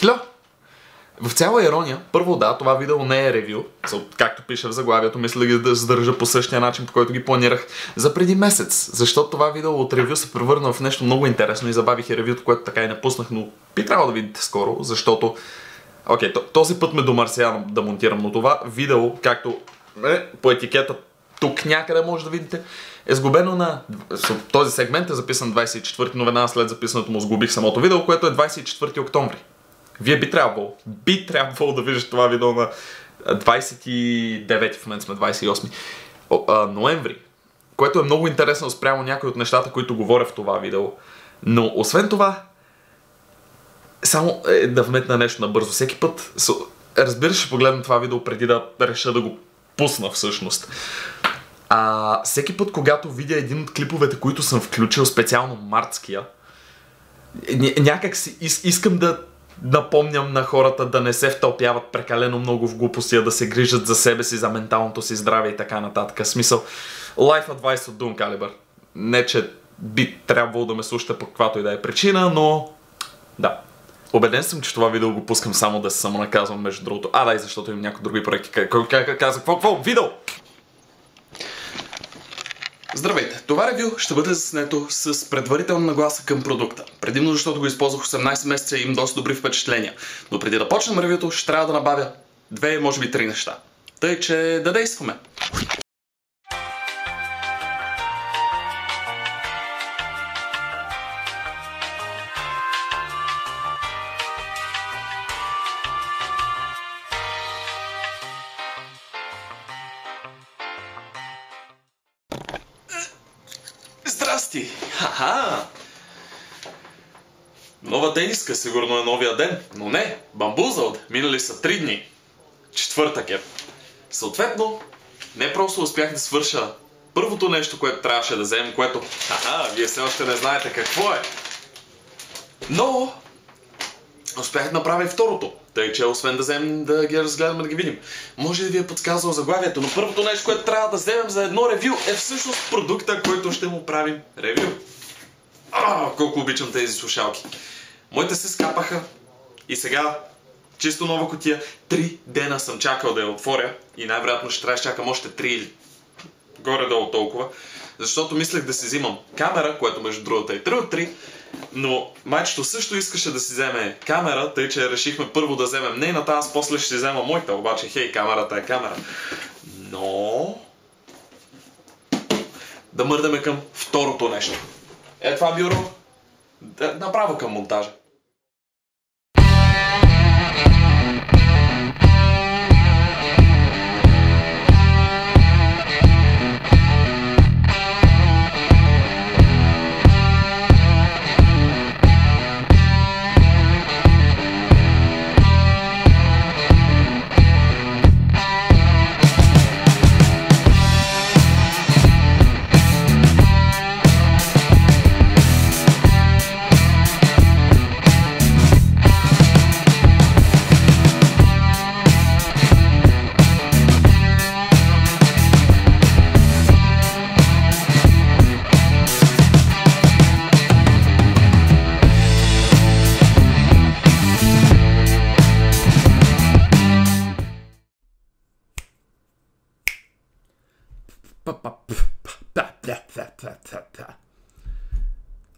Фля! В цяла ирония, първо да, това видео не е ревю, както пише в заглавието, мисля да задържа по същия начин, по който ги планирах за преди месец, защото това видео от ревю се превърна в нещо много интересно и забавих и ревюто, което така и не пуснах, но би трябвало да видите скоро, защото този път ме домърся да монтирам, но това видео, както по етикета тук някъде може да видите, е сгубено на... Този сегмент е записан 24, но веднага след записането му сгубих самото видео, което е 24 октомври. Вие би трябвало да виждате това видео на 29, в момента сме 28 ноември, което е много интересно спрямо някои от нещата, които говоря в това видео. Но освен това, само да вметна нещо набързо. Всеки път, разбира се, ще погледна това видео преди да реша да го пусна всъщност. Всеки път, когато видя един от клиповете, които съм включил, специално мартския, някак си искам да напомням на хората да не се втълпяват прекалено много в глупости, да се грижат за себе си, за менталното си здраве и така нататък. Смисъл, life advice от Doom Caliber. Не, че би трябвало да ме слушате по каквато и да е причина, но да. Убеден съм, че това видео го пускам само да се самонаказвам, между другото. Да, и защото имам някои други проекти. Казах, какво? Видео! Здравейте! Това ревю ще бъде заснето с предварителна нагласа към продукта. Предимно защото го използвах 18 месеца и имам доста добри впечатления. Но преди да почнем ревюто, ще трябва да набавя 2, може би 3 неща. Тъй, че да действаме! Здрасти! Ха-ха! Нова тениска, сигурно е новия ден, но не, бамбузълд, минали са 3 дни. Четвъртък е. Съответно, не просто успях да свърша първото нещо, което трябваше да вземем, което, вие все още не знаете какво е. Но успях да направя и второто, тъй че освен да вземем да ги разгледаме, да ги видим. Може да ви е подсказал заглавието, но първото нещо, което трябва да вземем за едно ревю е всъщност продукта, който ще му правим ревю. Колко обичам тези слушалки. Моите се скапаха и сега чисто нова кутия. 3 дена съм чакал да я отворя и най-вероятно ще трябва да чакам още 3 или горе-долу толкова, защото мислех да си взимам камера, което между другото е 3 от 3, но майчето също искаше да си вземе камера, тъй че решихме първо да вземем нейната, аз после ще си взема моята, обаче хей, камерата е камера. Но да мърдаме към второто нещо. Това бюро, направо към монтажа.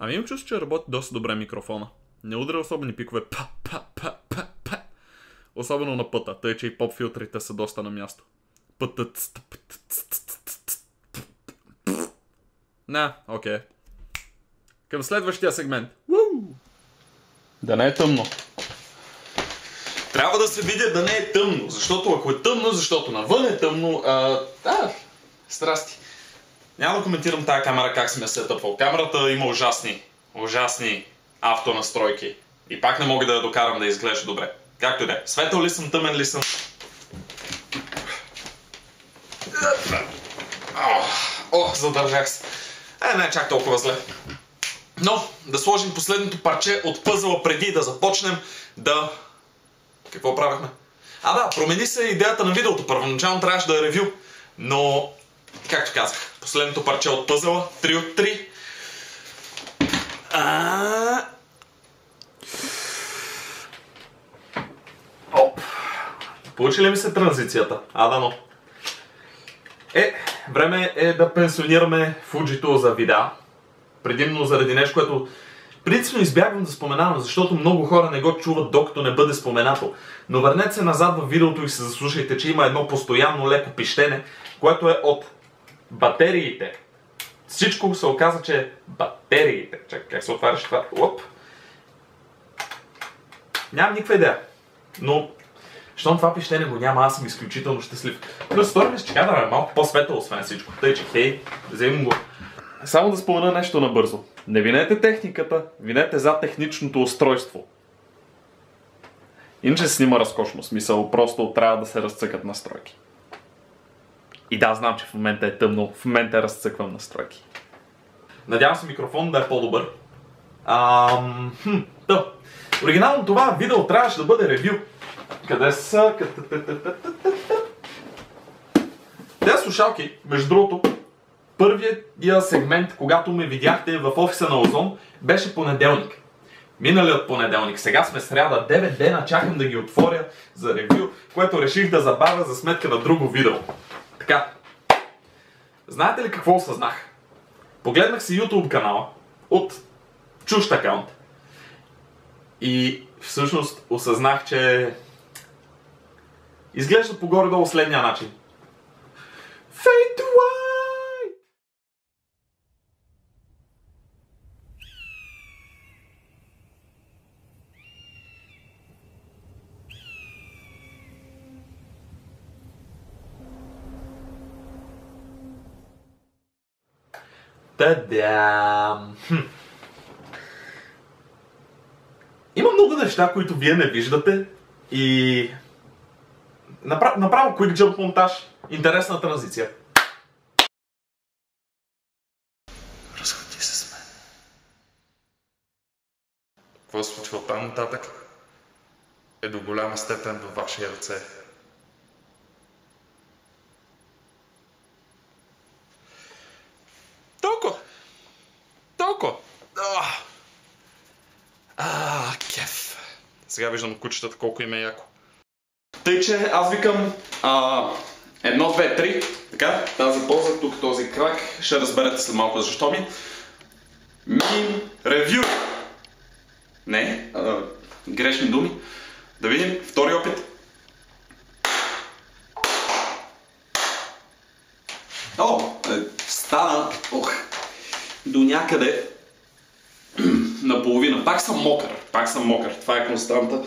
Ами имам чувство, че работи доста добре микрофона. Не удря особени пикове. Особено на пъта, тъй че и поп филтрите са доста на място. Окей. Към следващия сегмент. Да не е тъмно. Трябва да се видя да не е тъмно, защото ако е тъмно, защото навън е тъмно, страсти. Няма да коментирам тази камера как съм я сетъпвал. Камерата има ужасни автонастройки. И пак не мога да я докарам да изглежда добре. Както и да е. Светъл ли съм, тъмен ли съм? Задържах се. Не е чак толкова зле. Но, да сложим последното парче от пъзела преди да започнем да... Какво правихме? Промени се идеята на видеото. Първоначално трябваше да е ревю. Но, както казах, последното парче от пъзела, 3 от 3. Получи ли ми се транзицията? Дано. Време е да пенсионираме Fujito за видеа. Предимно заради нещо, което принципно избягвам да споменавам, защото много хора не го чуват, докато не бъде споменато. Но върнете се назад в видеото и се заслушайте, че има едно постоянно леко пищене, което е от батериите. Всичко се оказа, че е батериите. Чакай, как се отваряш това? Оп! Нямам никаква идея. Но, щом това пищене го няма, аз съм изключително щастлив. Плюс стори ми се, че кадъра е малко по-светъл, освен всичко. Тъй, че хей, вземам го. Само да спомена нещо набързо. Не винете техниката, винете за техничното устройство. Иначе се снима разкошно, смисъл, просто трябва да се разцъкат настройки. И да, знам, че в момента е тъмно, в момента разцъквам настройки. Надявам се микрофон да е по-добър. Оригинално това видео трябваше да бъде ревю. Къде са? Тези слушалки, между другото, първият сегмент, когато ме видяхте в офиса на Озон, беше понеделник. Миналият понеделник. Сега сме сряда, 9 дена чакам да ги отворя за ревю, което реших да забавя за сметка на друго видео. Така. Знаете ли какво осъзнах? Погледнах си YouTube канала от чужд акаунт. И всъщност осъзнах, че изглежда по горе-долу следния начин. Fade to white! Та-дам! Има много неща, които вие не виждате и направо quick jump монтаж. Интересна транзиция. Разходи се с мен. Какво се случва оттам нататък е до голяма степен във ваши ръце. Толкова. Кеф. Сега виждам кучетата колко им е яко. Тъй, че аз викам 1, 2, 3. Така, тази полза, тук този крак. Ще разберете след малко защо ми. Ревю. Не, грешни думи. Да видим, втори опит. Стана до някъде наполовина. Пак съм мокър. Това е константа.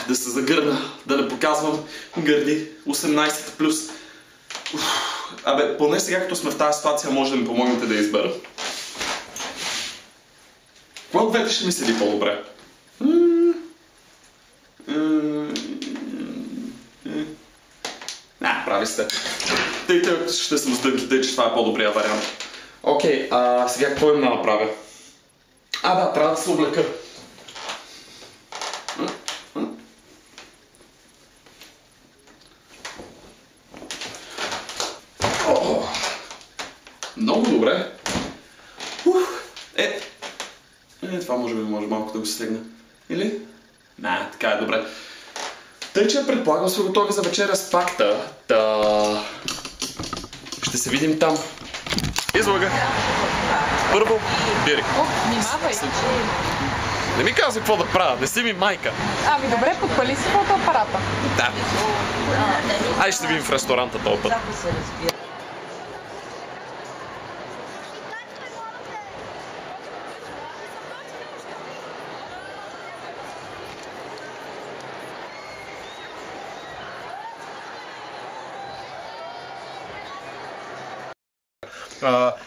Да се загърна, да не показвам гърди. 18+. Поне сега като сме в тази ситуация, може да ми помогнете да избера. Кое от двете ще ми седи по-добре? Прави сте. Тъй ще съм с дънките, че това е по-добрия вариант. Окей, сега какво им да направя? Трябва да се облека. Много добре. Това може малко да го стегна. Или? Така е добре. Тъй, че предполагам сме готови за вечеря с пакта. Ще се видим там. Излага. Първо, бирик. Внимавай. Не ми казвай какво да правя, не си ми майка. Добре, подпали си фотоапарата. Да. Ще видим в ресторанта този път.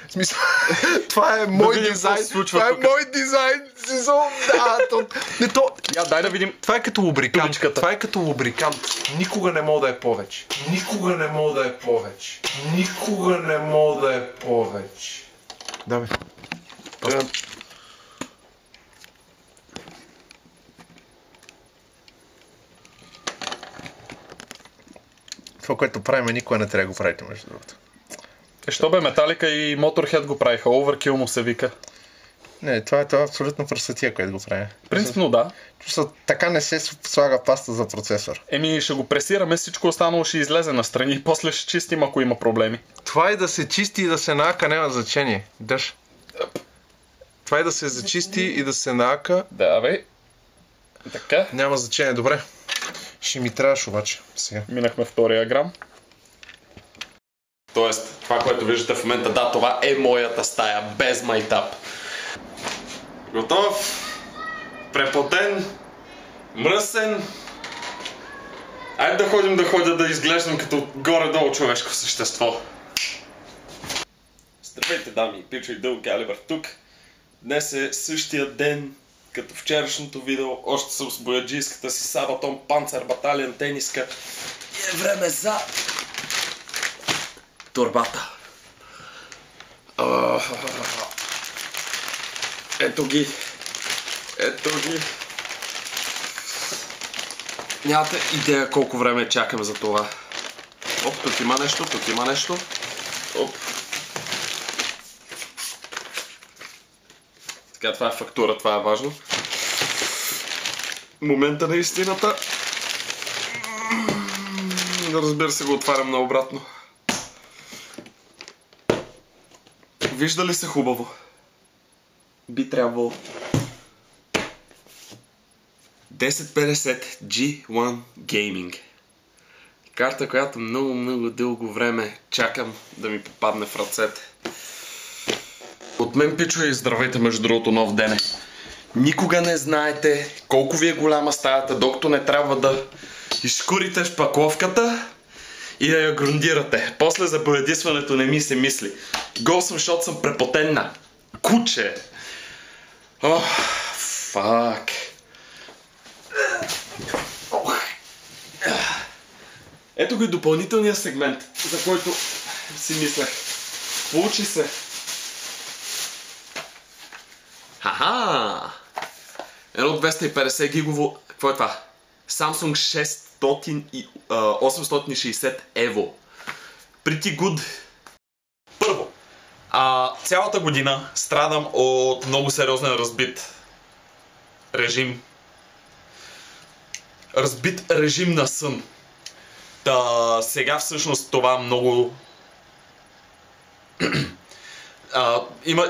В смисъл, това е мой дизайн. Това е мой дизайн. Дай да видим. Това е като лубрикант. Това е като лубрикант. Никога не мога да е повече. Да, бе. Това, което правим, никога не трябва да го правите, между другото. Що бе, Металика и Motorhead го правиха, Overkill му се вика. Не, това е абсолютно просветия, което го прави. Принципно да. Така не се слага паста за процесор. Ще го пресираме, всичко останало ще излезе настрани и после ще чистим, ако има проблеми. Това и да се чисти и да се наака няма значение. Дъж. Това и да се зачисти и да се наака. Да, бе. Така. Няма значение, добре. Ще ми трябваш обаче сега. Минахме втория грам. Тоест, това, което виждате в момента, да, това е моята стая, без майтап. Готов, препотен, мръсен. Айде да ходя да изглеждам като горе-долу човешко същество. Здравейте, дами и пичо и дълг Галивър тук. Днес е същия ден като вчерашното видео. Още съм с бояджийската си Сабатон Панцер Баталиен тениска. И е време за торбата. Ето ги. Нямате идея колко време чакам за това. Оп, тук има нещо. Оп. Така, това е фактура, това е важно. Момента на истината. Разбира се, го отварям наобратно. Вижда ли се хубаво? Би трябвало. 1050 G1 Gaming. Карта, която много дълго време чакам да ми попадне в ръцете. От мен, пичо, и здравейте, между другото, нов ден е. Никога не знаете колко ви е голяма стаята, докато не трябва да изкурите шпакловката и да я грундирате. После за боядисването не ми се мисли. Гол съм, защото съм препотенна. Куче! Фак. Ето го и допълнителния сегмент, за който си мислех. Получи се. Хаха! Едно 250 гигово... Какво е това? Samsung 860 EVO. Pretty good. Първо, цялата година страдам от много сериозен разбит режим. Разбит режим на сън. Сега всъщност това много...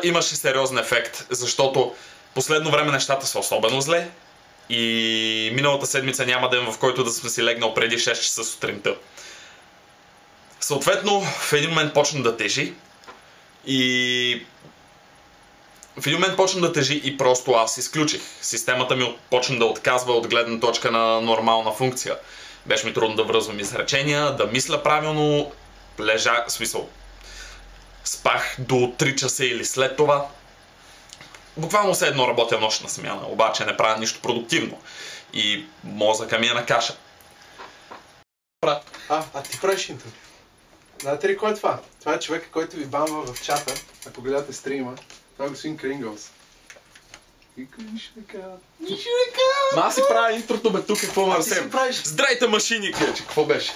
имаше сериозен ефект, защото последно време нещата са особено зле и миналата седмица няма ден, в който да съм си легнал преди 6 часа сутринта. Съответно, в един момент почна да тежи и просто аз изключих. Системата ми почна да отказва от гледна точка на нормална функция. Беше ми трудно да връзвам изречения, да мисля правилно, спах до 3 часа или след това. Буквално все едно работя нощна смяна, обаче не правя нищо продуктивно. И мозъка ми е на каша. Ти правиш интервю. Знаете ли кой е това? Това е човека, който ви бамва в чата, ако гледате стрима. Това е господин Кринглс. Нищо не кажа. Аз си правя интрото, бе, тук какво Марсем? Здрайте, машини, клече, какво беше?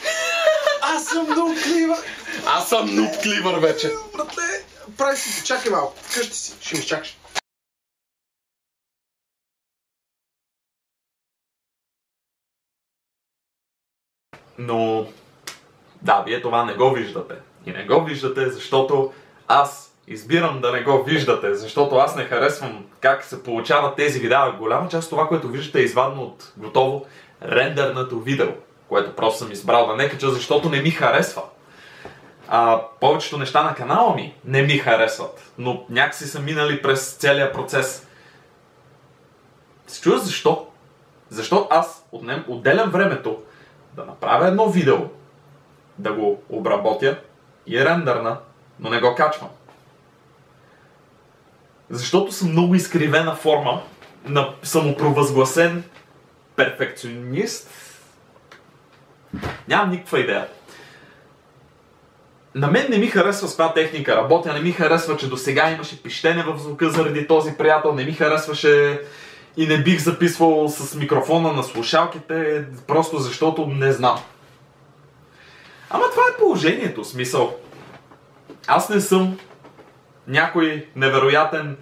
Аз съм нуб кливър! Аз съм нуб кливър вече. Братле, прави си, чакай малко, къщи си, ще ми чакаш. Но, да, вие това не го виждате. И не го виждате, защото аз избирам да не го виждате, защото аз не харесвам как се получават тези видеа. Голяма част от това, което виждате, е извадено от готово рендернато видео, което просто съм избрал да не кача, защото не ми харесва. Повечето неща на канала ми не ми харесват, но някакси са минали през целия процес. Се чуя защо? Защо аз отделям времето да направя едно видео, да го обработя и рендърна, но не го качвам. Защото съм много изкривена форма на самопровъзгласен перфекционист. Нямам никаква идея. На мен не ми харесва с това техника работя, не ми харесва, че досега имаше пищене в звука заради този приятел, не ми харесваше и не бих записвал с микрофона на слушалките, просто защото не знам. Ама това е положението, смисъл. Аз не съм някой невероятен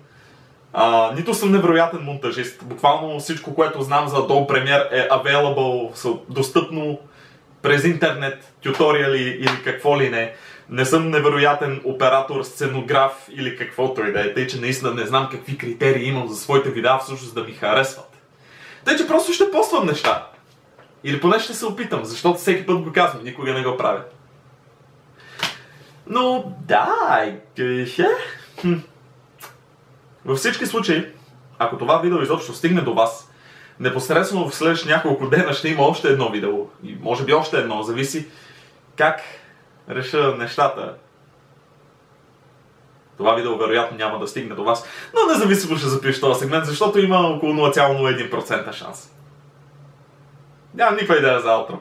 Нито съм невероятен монтажист. Буквално всичко, което знам за Adobe Premiere е available, достъпно през интернет, тюториали или какво ли не. Не съм невероятен оператор, сценограф или каквото и да е. Тъй, че наистина не знам какви критерии имам за своите видеа всъщност да ми харесват. Тъй, че просто ще поствам неща. Или поне ще се опитам, защото всеки път го казвам, никога не го правя. Но да, във всички случаи, ако това видео изобщо стигне до вас, непосредствено в следващите няколко дена ще има още едно видео. И може би още едно, зависи как реша нещата. Това видео вероятно няма да стигне до вас, но независимо ще запиша този сегмент, защото има около 0,01% шанс. Нямам никаква идея за аутро.